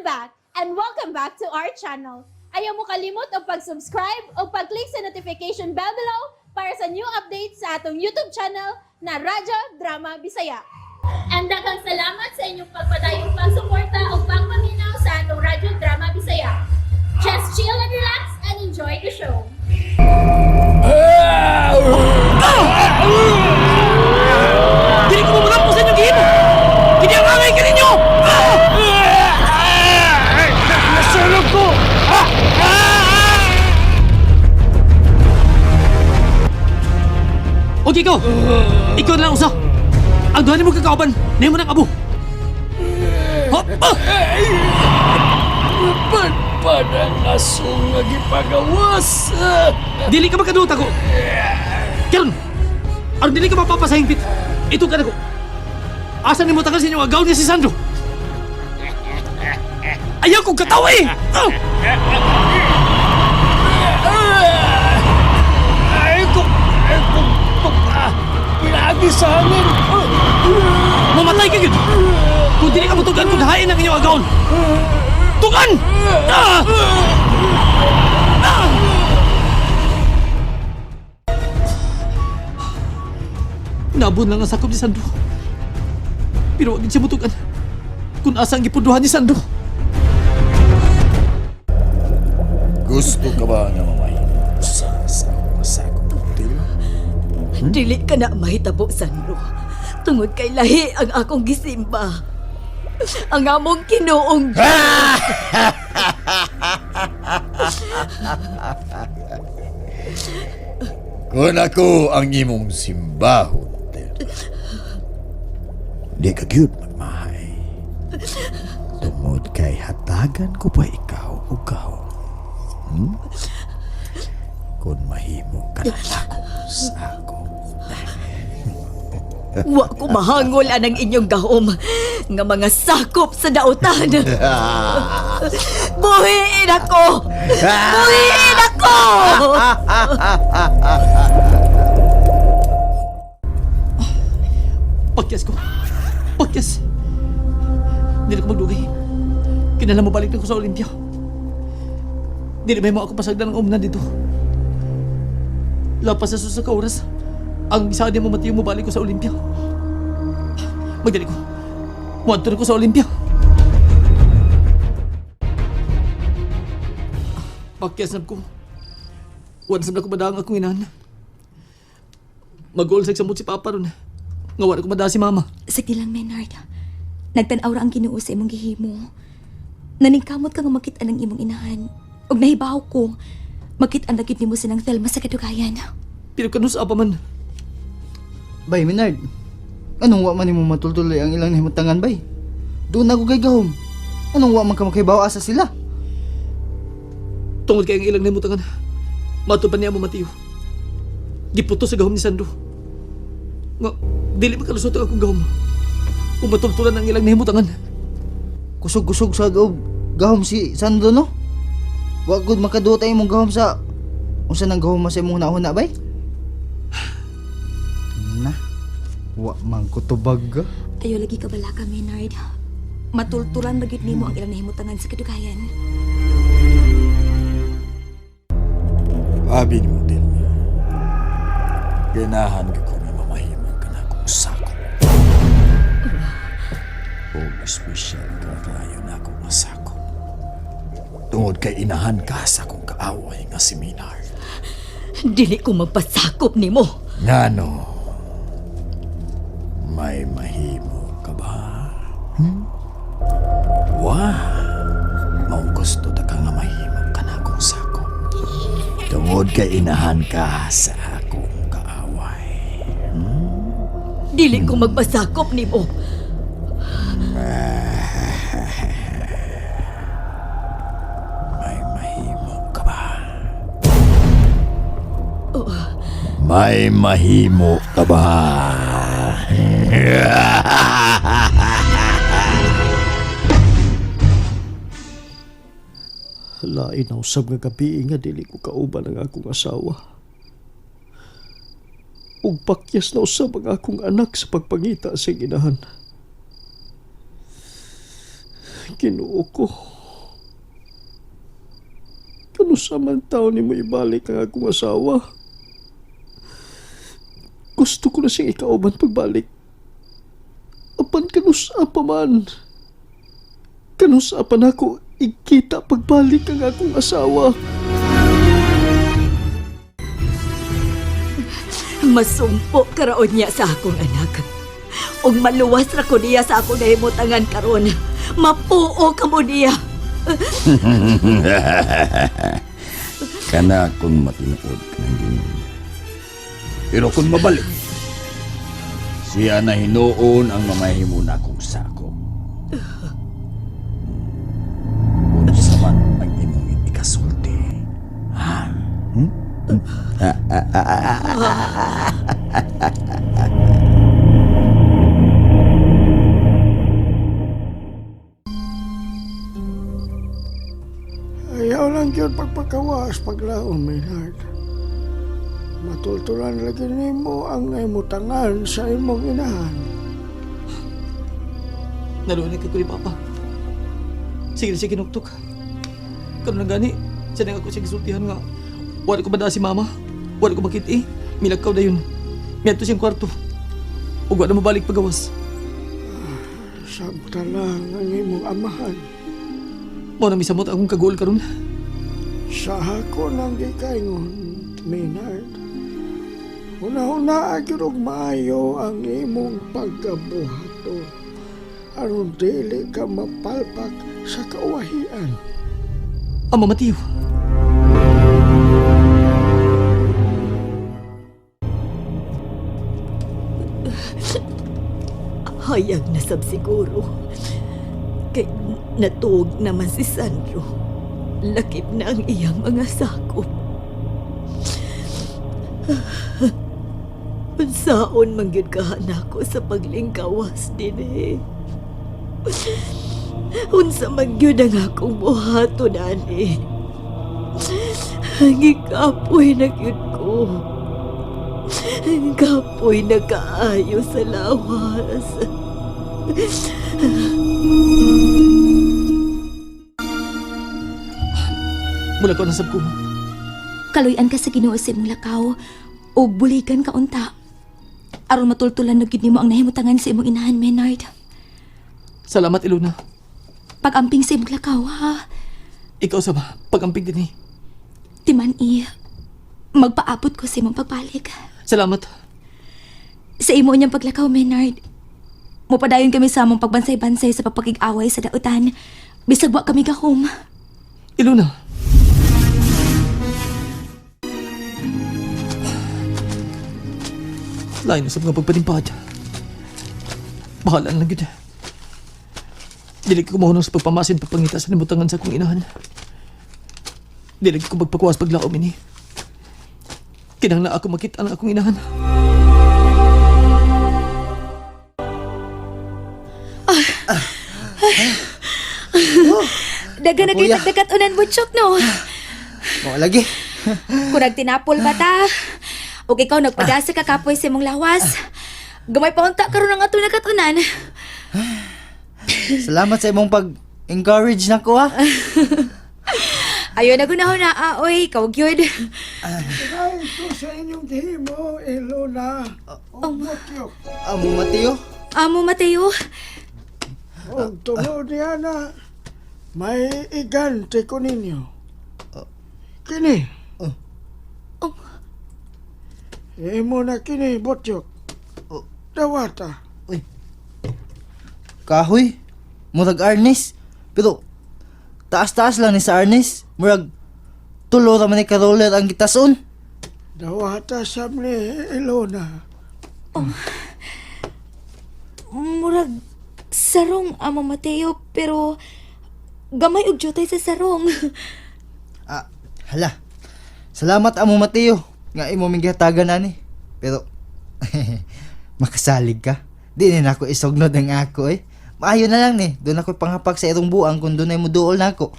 back and welcome back to our channel. Ayaw mo kalimot o pag-subscribe o pag-click sa notification bell below para sa new updates sa atong YouTube channel na Radyo Drama Bisaya. And daghang salamat sa inyong pagpadayong pagsuporta o pagpaminaw sa atong Radyo Drama Bisaya. Just chill and relax and enjoy the show. Dili ko mamulang po sa inyong gihimo! Hindi ang angay ka ninyo! Nasulog ko! Okay ko! Ikaw na lang usa! Ang duhanin mo kakauban, nahin mo ng abo! Padang asong nagipagawas. Dili ka makaduta ko! Karon, aron dili ka mapapasahingpit. Ito ka na ko. Asan ni mo tagal sa inyong agaw niya si Sandro? Ayaw kong katawa eh! Pinagi sa amin. Mamatay ka gid! Kung dili ka matugan kung hain ang inyong agawon! Tugan! Nabun lang ang sakop ni Sandro. Pero wag siya mutugan kung asa ang gipuduhan ni Sandro. Gusto ka ba nga mamay? Sa masakot hotel? Dili ka na mahitabo, Sandro. Tungod kay lahi ang akong gisimba. Ang among kinuong... Kung ako ang imong simbahon, di ka cute magmahay. Tungod kay hatagan ko pa ikaw o kao. Kung mahimo ka na ako sa ako. Wa ko mahangol anang inyong gahom nga mga sakop sa dautan. Buhiin ako! Buhiin ako! Pakyas ko. Pakyas. Hindi na ko magdugay. Kinala mo balik na ko sa Olympia. Hindi na mo ako pasagdan ng umnan dito. Lapas sa susunod ka oras. Ang isa din mo matiyo mo balik ko sa Olympia. Magdali ko. Muadto na ko sa Olympia. Pakyas na ko. Once na ko madang akong inahan. Mag-goal sa si Papa ron. Nga wala ko madaan si Mama. Sige lang, Maynard. Nagtanaw ra ang Ginoo sa imong gihimo. Naningkamot ka nga makita ng imong inahan. Og nahibaw ko, makita na gid nimo sinang Thelma sa kadugayan. Pero kanus apa man. Bay, Minard. Anong wa man nimo matultuloy ang ilang nahimutangan, bay? Doon ako kay gahom. Anong wa man ka makibawa asa sila? Tungod kay ang ilang nahimutangan. Matupan niya mo Matiyo. Giputo sa gahom ni Sandro. Nga, dili pa kalusot ang akong gahom. Kung matultulan ang ilang nahimutangan. Kusog-kusog sa gahom si Sandro, no? Wa gud makaduta imong gahom sa unsa nang gahom sa imong hunahuna, bay? Na. Wa man ko tubag. Ayo lagi ka bala ka, Maynard. Matulturan bagid nimo ang ilang nahimutangan sa kadugayan. Abi ni mo din. Ganahan ka ko nga mamahimang ka na kung sakot. O espesyal ka kayo na akong masakot. Tungod kay inahan ka sa kong kaaway nga si Minard. Dili ko magpasakop nimo. Ngano? May mahimo ka ba? Maong gusto ta ka nga mahimo ka na akong sakot. Tungod kay inahan ka sa akong kaaway. Dili ko magpasakop nimo. May mahimo ka ba? May mahimo ka ba? Lain na usab nga gabi nga dili ko kauban ang akong asawa. Ug pakyas na usab ang akong anak sa pagpangita sa inahan. Ginoo ko. Usa man taon ni mo ibalik ang akong asawa. Gusto ko na siyang ikauban pagbalik. Apan kanusa pa man. Kanusa pa na ako ikita pagbalik ang akong asawa. Masumpo karaon niya sa akong anak. Og maluwas ra ko niya sa akong nahimutangan karon. Mapuo ka mo niya. Kana kung matinuod ka ng Ginoo. Pero kung mabalik, siya na hinuon ang mamahimo na kong sako. Unsa man ang imong ikasulti. Ha? Ayaw lang yun pagpakawas paglaon, Maynard. Matultulan lagi nimo ang imutangan sa imong inahan. Nalunan ka ko ni Papa. Sige na siya kinuktok. Karoon na gani, siya na ako siya gisultihan nga. Wala ko ba si Mama? Wala ko makiti. Milagkaw na yun. Miyato siyang kwarto. Ug wala mabalik pagawas. Sabta lang ang imong amahan. Mo na misamot akong kagool karon. Sa ako nang gikaingon, Maynard. Una-una agad og maayo ang imong pagkabuhato. Aron dili ka mapalpak sa kawahian. Ama Mateo. Hayag na sab siguro. Kay natuog naman si Sandro. Lakip na ang iyang mga sakop. Unsaon man gyud kahan ako sa paglingkawas dinhi. Unsa man gyud ang akong buhaton ani. Gikapoy na gyud ko. Kapoy na kaayo sa lawas. Mula ko nasab ko. Kaluyan ka sa Ginoo sa imong lakaw o buligan ka unta. Aron matultulan na gyud nimo ang nahimutangan sa imong inahan, Maynard. Salamat, Ilona. Pag-amping sa imong lakaw, ha? Ikaw sa ba? Pag-amping din eh. Timan magpaabot ko sa imong pagbalik. Salamat. Sa imo niyang paglakaw, Maynard. Mupadayon kami sa among pagbansay-bansay sa papakig-away sa dautan. Bisag wa kami gahom. Ilona. Lain usap nga pagpatimpad. Bahala na lang yun. Dili ko mahunong sa pagpamasin pagpangita sa limutangan sa akong inahan. Dili ko magpakuwas paglaom ini. Kinahanglan ako makita ang akong inahan. Daga na Kuya. kayo dagat unan butsyok, no? Mo lagi. Kung nagtinapol ba ta? O ikaw nagpadasa ka kapoy sa imong lawas. Gamay pa unta karon ang ato nagatunan. Salamat sa imong pag-encourage na ko, ha. Ayo na gunahon na, oy, ikaw gyud. Ay, ito sa inyong gihimo, Ilona. Matyo. Amo Mateo. Amo Mateo. Huwag tunod niya na may igante ko ninyo. Kini. Imo na kini, Botyok. Dawata. Kahoy. Murag arnis. Pero, taas-taas lang ni sa arnis. Murag, tulo raman ni karoler ang gitason. Dawata sab ni Ilona. Murag sarong Amo Mateo, pero gamay og jutay sa sarong. Hala. Salamat, Amo Mateo. Nga imo minggihatagan na ni. Pero, makasalig ka. Di na ako isognod ang ako eh. Maayo na lang ni. Doon ako pangapak sa irong buang kung doon ay muduol na ako.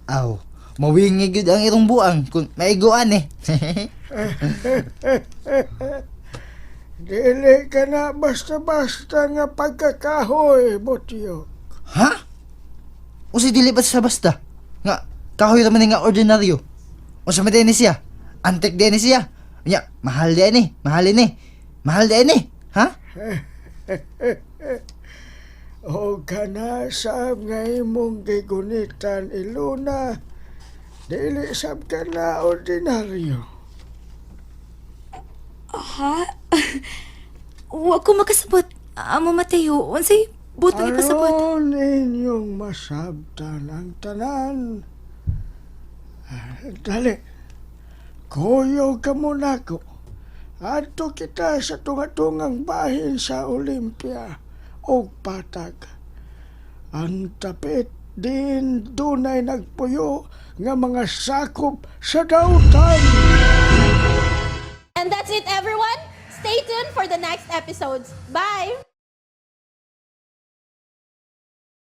Aw, mawingi gyud ang irong buang kung maiguan eh. Dili ka na basta-basta nga pagkakahoy, Botyok. Ha? O si dili ba sa basta? Nga, kahoy raman nga ordinaryo. Unsa man din ni siya? Antik din ni siya. Nya, mahal din ni. Mahal ni. Mahal din ni. Ha? O kana sab nga imong gigunitan Ilona. Dili sab ka na ordinaryo. Ha? Wa ko makasabot. Amo Mateo, unsay butang ipasabot? Aron inyong masabtan ang tanan. Dali, kuyo ka muna ko. Adto kita sa tunga-tungang bahin sa Olympia o patag. Ang tapit din dunay nagpuyo nga mga sakop sa dautan. And that's it, everyone. Stay tuned for the next episodes. Bye!